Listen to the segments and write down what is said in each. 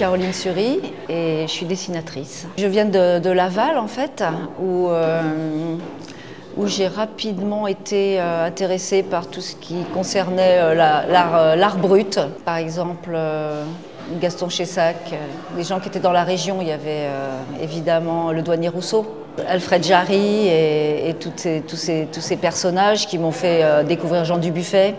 Caroline Sury et je suis dessinatrice. Je viens de Laval en fait, où j'ai rapidement été intéressée par tout ce qui concernait l'art brut. Par exemple, Gaston Chessac, des gens qui étaient dans la région, il y avait évidemment le douanier Rousseau, Alfred Jarry et tous ces personnages qui m'ont fait découvrir Jean Dubuffet.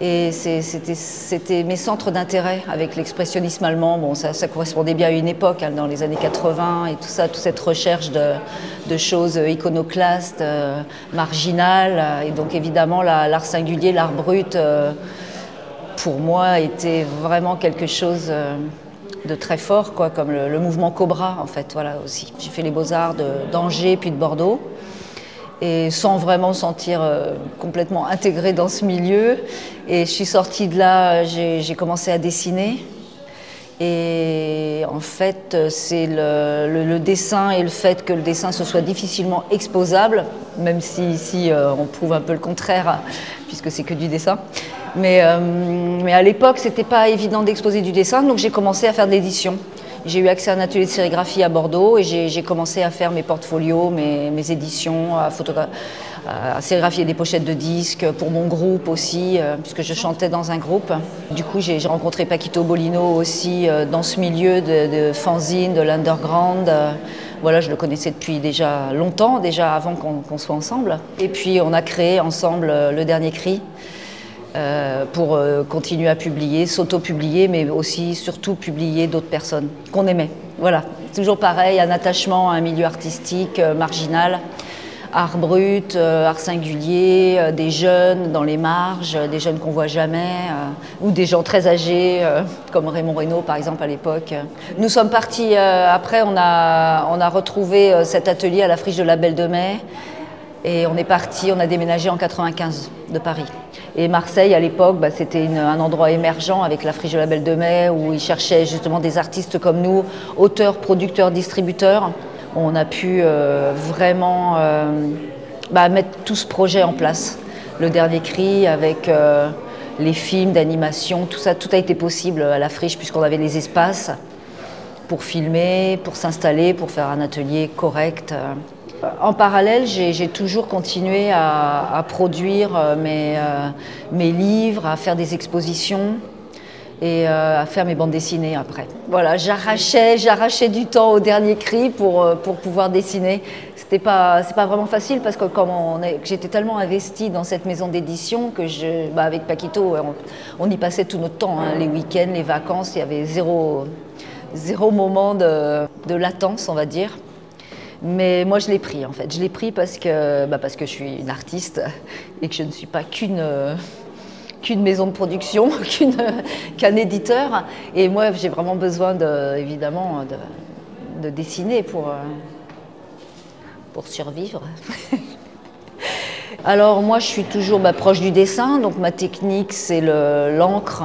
Et c'était mes centres d'intérêt avec l'expressionnisme allemand. Bon, ça correspondait bien à une époque, hein, dans les années 80 et tout ça, toute cette recherche de choses iconoclastes, marginales. Et donc évidemment, l'art singulier, l'art brut, pour moi, était vraiment quelque chose de très fort, quoi, comme le mouvement Cobra, en fait, voilà aussi. J'ai fait les Beaux-Arts d'Angers puis de Bordeaux. Et sans vraiment me sentir complètement intégrée dans ce milieu. Et je suis sortie de là, j'ai commencé à dessiner. Et en fait, c'est le dessin et le fait que le dessin ce soit difficilement exposable, même si ici on prouve un peu le contraire, puisque c'est que du dessin. Mais à l'époque, c'était pas évident d'exposer du dessin, donc j'ai commencé à faire de l'édition. J'ai eu accès à un atelier de sérigraphie à Bordeaux et j'ai commencé à faire mes portfolios, mes éditions, à sérigraphier des pochettes de disques pour mon groupe aussi, puisque je chantais dans un groupe. Du coup, j'ai rencontré Paquito Bolino aussi dans ce milieu de fanzine, de l'underground. Voilà, je le connaissais depuis déjà longtemps, déjà avant qu'on soit ensemble. Et puis, on a créé ensemble Le Dernier Cri. Pour continuer à publier, s'auto-publier, mais aussi, surtout, publier d'autres personnes qu'on aimait. Voilà, toujours pareil, un attachement à un milieu artistique marginal, art brut, art singulier, des jeunes dans les marges, des jeunes qu'on voit jamais, ou des gens très âgés, comme Raymond Reynaud, par exemple, à l'époque. Nous sommes partis, après, on a retrouvé cet atelier à la Friche de la Belle de Mai, et on est parti, on a déménagé en 95 de Paris. Et Marseille, à l'époque, c'était un endroit émergent avec la Friche de la Belle de Mai où ils cherchaient justement des artistes comme nous, auteurs, producteurs, distributeurs. On a pu vraiment mettre tout ce projet en place. Le Dernier Cri avec les films d'animation, tout ça, tout a été possible à la Friche puisqu'on avait les espaces pour filmer, pour s'installer, pour faire un atelier correct. En parallèle, j'ai toujours continué à produire mes livres, à faire des expositions et à faire mes bandes dessinées après. Voilà, j'arrachais du temps au Dernier Cri pour pouvoir dessiner. C'est pas vraiment facile parce que j'étais tellement investie dans cette maison d'édition que avec Paquito, on y passait tout notre temps, hein, les week-ends, les vacances, il y avait zéro moment de latence, on va dire. Mais moi, je l'ai pris, en fait. Je l'ai pris parce que je suis une artiste et que je ne suis pas qu'une maison de production, qu'un éditeur. Et moi, j'ai vraiment besoin, évidemment, de dessiner pour survivre. Alors, moi, je suis toujours proche du dessin. Donc, ma technique, c'est l'encre,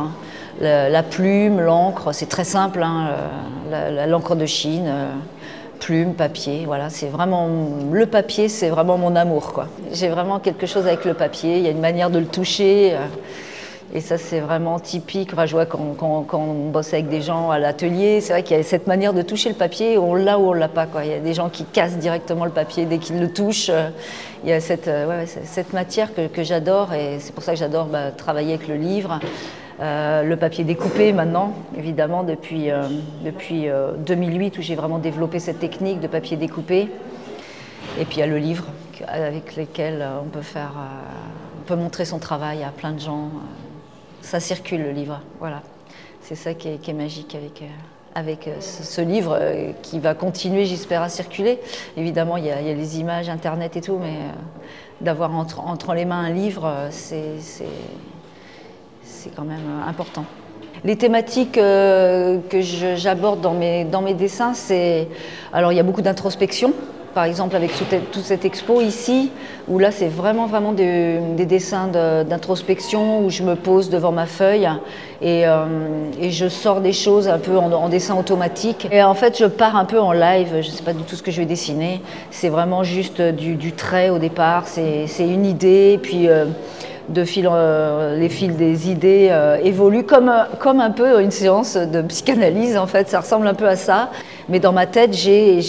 la plume, l'encre. C'est très simple, hein, l'encre de Chine. Plume, papier, voilà, c'est vraiment le papier, c'est vraiment mon amour, quoi. J'ai vraiment quelque chose avec le papier, il y a une manière de le toucher, et ça c'est vraiment typique. Enfin, je vois quand on bosse avec des gens à l'atelier, c'est vrai qu'il y a cette manière de toucher le papier, on l'a ou on l'a pas, quoi. Il y a des gens qui cassent directement le papier dès qu'ils le touchent. Il y a cette matière que j'adore, et c'est pour ça que j'adore travailler avec le livre. Le papier découpé maintenant, évidemment, depuis 2008 où j'ai vraiment développé cette technique de papier découpé. Et puis il y a le livre avec lequel on peut montrer son travail à plein de gens. Ça circule, le livre, voilà. C'est ça qui est magique avec ce livre qui va continuer, j'espère, à circuler. Évidemment, il y a les images, Internet et tout, mais d'avoir entre les mains un livre, c'est quand même important. Les thématiques que j'aborde dans mes dessins, alors il y a beaucoup d'introspection, par exemple avec toute cette expo ici, où là c'est vraiment des dessins d'introspection, où je me pose devant ma feuille et je sors des choses un peu en dessin automatique. Et en fait je pars un peu en live, je ne sais pas du tout ce que je vais dessiner, c'est vraiment juste du trait au départ, c'est une idée, puis les fils des idées évoluent comme un peu une séance de psychanalyse en fait, ça ressemble un peu à ça. Mais dans ma tête, j'ai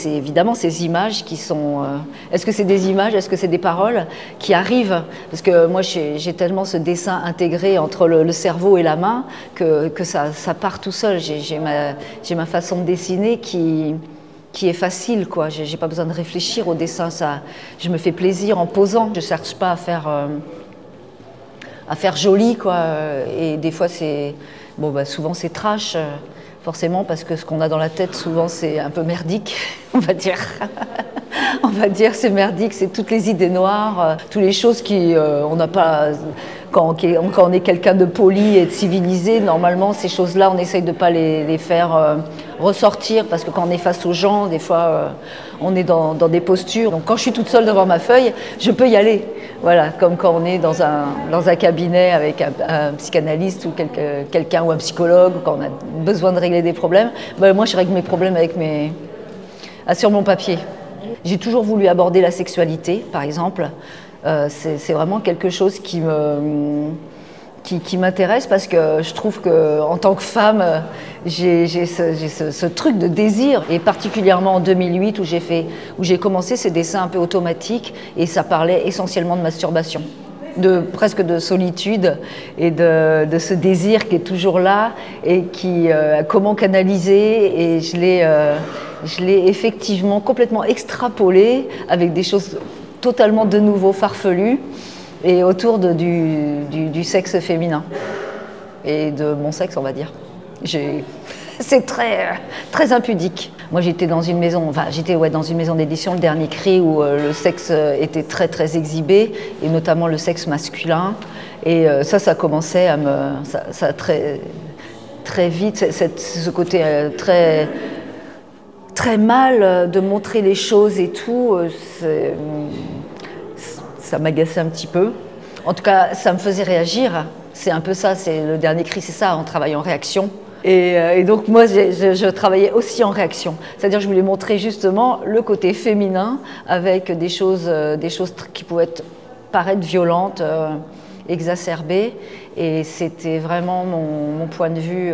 évidemment ces images qui sont... est-ce que c'est des images, est-ce que c'est des paroles qui arrivent? Parce que moi, j'ai tellement ce dessin intégré entre le cerveau et la main que ça part tout seul. J'ai ma façon de dessiner qui est facile, quoi. J'ai pas besoin de réfléchir au dessin. Je me fais plaisir en posant. Je cherche pas à faire joli, quoi. Et des fois, souvent c'est trash. Forcément, parce que ce qu'on a dans la tête, souvent, c'est un peu merdique, on va dire. On va dire, c'est merdique, c'est toutes les idées noires, toutes les choses on n'a pas... Quand on est quelqu'un de poli et de civilisé, normalement, ces choses-là, on essaye de ne pas les faire ressortir, parce que quand on est face aux gens, des fois, on est dans des postures. Donc quand je suis toute seule devant ma feuille, je peux y aller. Voilà, comme quand on est dans un cabinet avec un psychanalyste ou quelqu'un ou un psychologue, quand on a besoin de régler des problèmes. Moi, je règle mes problèmes sur mon papier. J'ai toujours voulu aborder la sexualité, par exemple. C'est vraiment quelque chose qui m'intéresse parce que je trouve qu'en tant que femme, j'ai ce truc de désir. Et particulièrement en 2008 où j'ai commencé ces dessins un peu automatiques et ça parlait essentiellement de masturbation. Presque de solitude et de ce désir qui est toujours là et comment canaliser, et je l'ai effectivement complètement extrapolé avec des choses totalement de nouveau farfelues et autour du sexe féminin et de mon sexe, on va dire. C'est très impudique. Moi, j'étais dans une maison, dans une maison d'édition, le dernier cri, où le sexe était très exhibé, et notamment le sexe masculin. Et ça commençait à ça très vite, ce côté très mal de montrer les choses et tout, ça m'agaçait un petit peu. En tout cas, ça me faisait réagir. C'est un peu ça, c'est le dernier cri, c'est ça, on travaille en réaction. Et donc moi, je travaillais aussi en réaction. C'est-à-dire je voulais montrer justement le côté féminin avec des choses qui pouvaient paraître violentes, exacerbées. Et c'était vraiment mon point de vue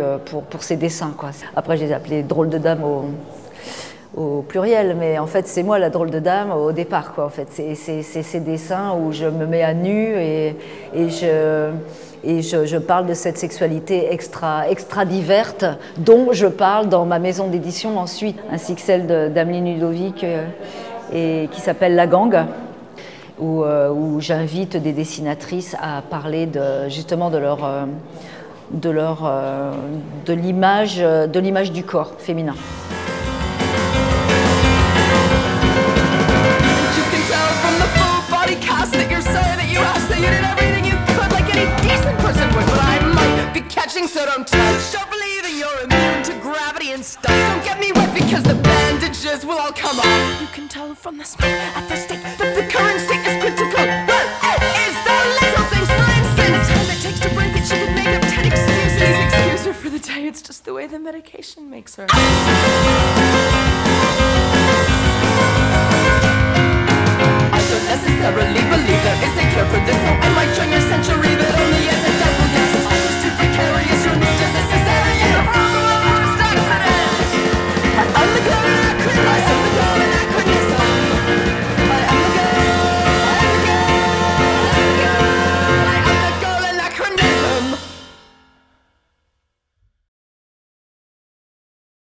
pour ces dessins, quoi. Après, je les ai appelés drôles de dames au pluriel, mais en fait c'est moi la drôle de dame au départ, quoi. En fait, c'est ces dessins où je me mets à nu et je parle de cette sexualité extra diverte dont je parle dans ma maison d'édition ensuite, ainsi que celle d'Ameline Ludovic et qui s'appelle La Gang, où j'invite des dessinatrices à parler justement de l'image du corps féminin. So don't touch, don't believe that you're immune to gravity and stuff. Don't get me wet because the bandages will all come off. You can tell from the smell at the state that the current state is critical. What is the little things, for instance? The time it takes to break it, she could make up 10 excuses. Excuse her for the day, it's just the way the medication makes her.